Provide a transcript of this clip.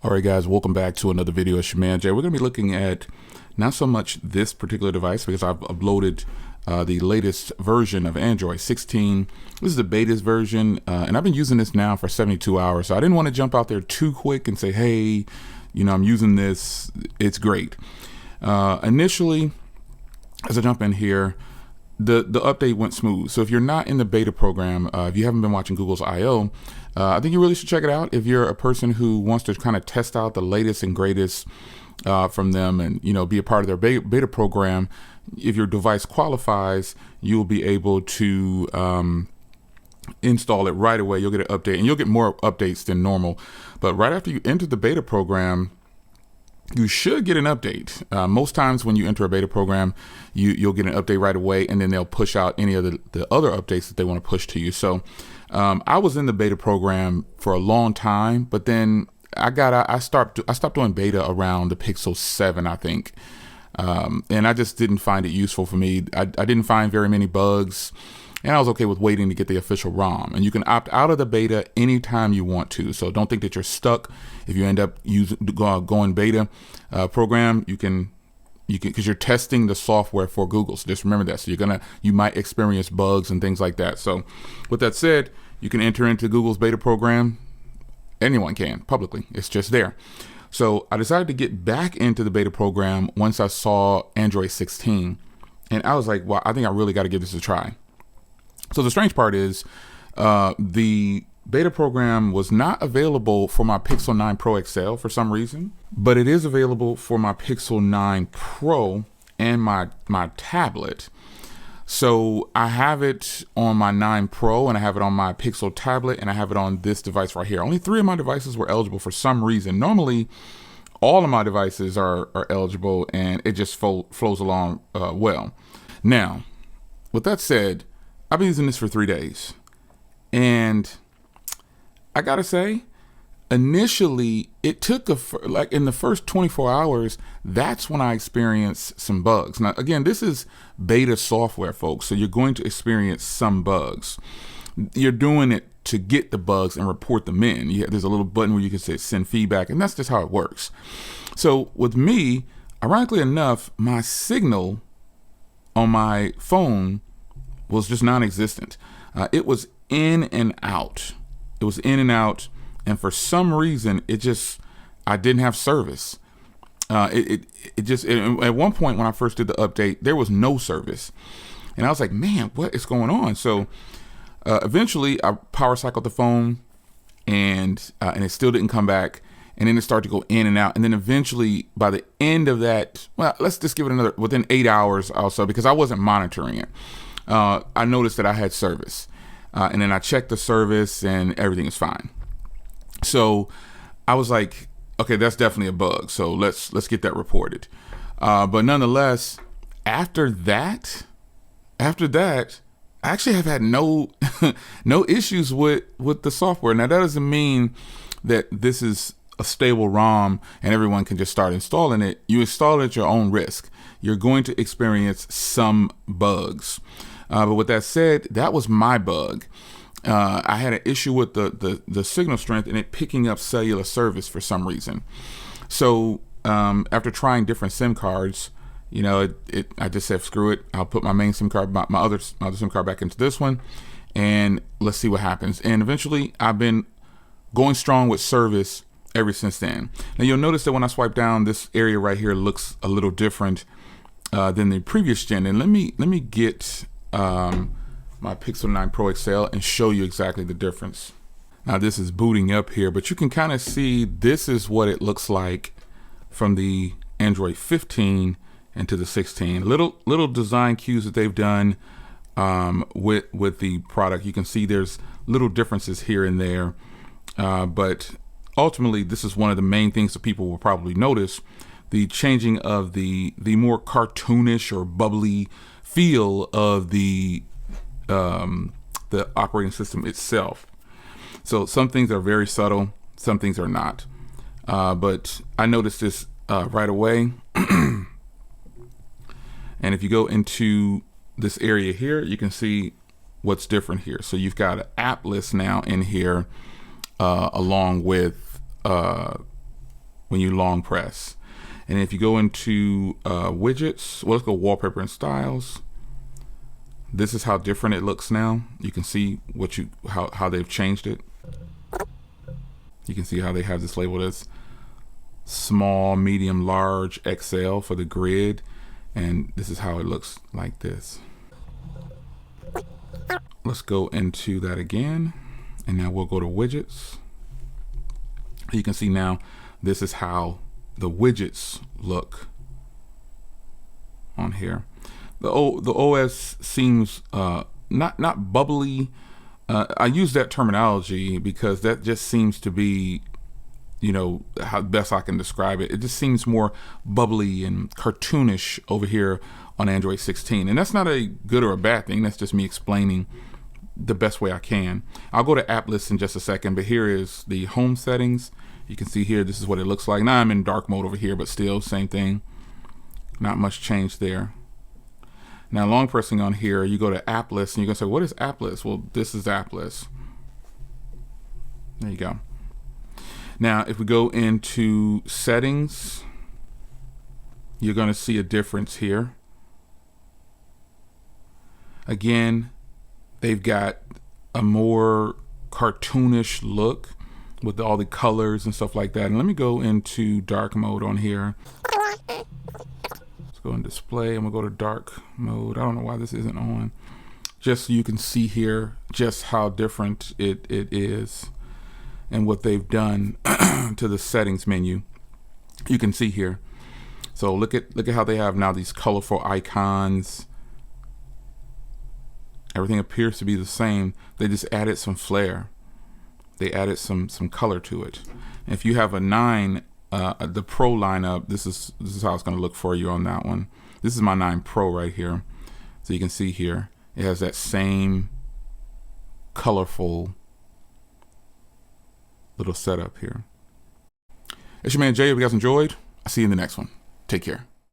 All right, guys, welcome back to another video. It's your man Jay. We're going to be looking at not so much this particular device because I've uploaded the latest version of Android 16. This is the beta version, and I've been using this now for 72 hours. So I didn't want to jump out there too quick and say, hey, you know, I'm using this. It's great. Initially, as I jump in here, the update went smooth. So if you're not in the beta program, if you haven't been watching Google's I/O, I think you really should check it out. If you're a person who wants to kind of test out the latest and greatest from them, and be a part of their beta program, if your device qualifies, you'll be able to install it right away. You'll get an update, and you'll get more updates than normal. But right after you enter the beta program, you should get an update. Most times when you enter a beta program, you'll get an update right away, and then they'll push out any of the other updates that they want to push to you. So I was in the beta program for a long time, but then I stopped doing beta around the Pixel 7, I think. And I just didn't find it useful for me. I didn't find very many bugs, and I was okay with waiting to get the official ROM. And you can opt out of the beta anytime you want to. So don't think that you're stuck. If you end up going beta program, you can, because you're testing the software for Google. So just remember that. So you might experience bugs and things like that. So with that said, you can enter into Google's beta program. Anyone can publicly. It's just there. So I decided to get back into the beta program once I saw Android 16, and I was like, well, I think I really got to give this a try. So the strange part is the beta program was not available for my Pixel 9 Pro XL for some reason, but it is available for my Pixel 9 Pro and my tablet. So I have it on my 9 Pro, and I have it on my Pixel tablet, and I have it on this device right here. Only 3 of my devices were eligible for some reason. Normally, all of my devices are eligible, and it just flows along well. Now, with that said, I've been using this for 3 days, and I gotta say, initially it took like in the first 24 hours, that's when I experienced some bugs. Now, again, this is beta software, folks, so you're going to experience some bugs. You're doing it to get the bugs and report them in. There's a little button where you can say send feedback, and that's just how it works. So with me, ironically enough, my signal on my phone was just non-existent. It was in and out. It was in and out. And for some reason, I didn't have service. At one point when I first did the update, there was no service. And I was like, man, what is going on? So eventually I power cycled the phone, and it still didn't come back. And then it started to go in and out. And then eventually by the end of that, well, let's just give it within 8 hours also, because I wasn't monitoring it. I noticed that I had service. And then I checked the service and everything is fine. So I was like, okay, that's definitely a bug. So let's get that reported. But nonetheless, after that, I actually have had no issues with the software. Now, that doesn't mean that this is a stable ROM and everyone can just start installing it. You install it at your own risk. You're going to experience some bugs. But with that said, that was my bug. I had an issue with the signal strength and it picking up cellular service for some reason. So after trying different SIM cards, I just said, screw it. I'll put my main SIM card, my other SIM card back into this one, and let's see what happens. And eventually I've been going strong with service ever since then. Now you'll notice that when I swipe down, this area right here looks a little different than the previous gen. And let me get my Pixel 9 Pro XL and show you exactly the difference. Now this is booting up here, but you can kind of see this is what it looks like from the Android 15 into the 16. Little design cues that they've done with the product. You can see there's little differences here and there, but ultimately this is one of the main things that people will probably notice: the changing of the more cartoonish or bubbly feel of the operating system itself. So some things are very subtle, some things are not. But I noticed this right away. And if you go into this area here, you can see what's different here. So you've got an app list now in here, along with when you long press. And if you go into widgets, well, let's go wallpaper and styles. This is how different it looks now. You can see how they've changed it. You can see how they have this labeled as small, medium, large, XL for the grid. And this is how it looks like this. Let's go into that again. And now we'll go to widgets. You can see now this is how the widgets look on here. The OS seems not bubbly. I use that terminology because that just seems to be, you know, how best I can describe it. It just seems more bubbly and cartoonish over here on Android 16. And that's not a good or a bad thing. That's just me explaining the best way I can. I'll go to app list in just a second, but here is the home settings. You can see here, this is what it looks like. Now I'm in dark mode over here, but still same thing. Not much change there. Now long pressing on here, you go to app list and you're gonna say, what is app list? Well, this is app list. There you go. Now, if we go into settings, you're gonna see a difference here. Again, they've got a more cartoonish look with all the colors and stuff like that. And let me go into dark mode on here. Let's go in display. I'm gonna go to dark mode. I don't know why this isn't on. Just so you can see here just how different it is and what they've done to the settings menu. You can see here. So look at how they have now these colorful icons. Everything appears to be the same. They just added some flair. They added some color to it. And if you have a 9, the Pro lineup, this is how it's going to look for you on that one. This is my 9 Pro right here. So you can see here, it has that same colorful little setup here. It's your man Jay. If you guys enjoyed, I'll see you in the next one. Take care.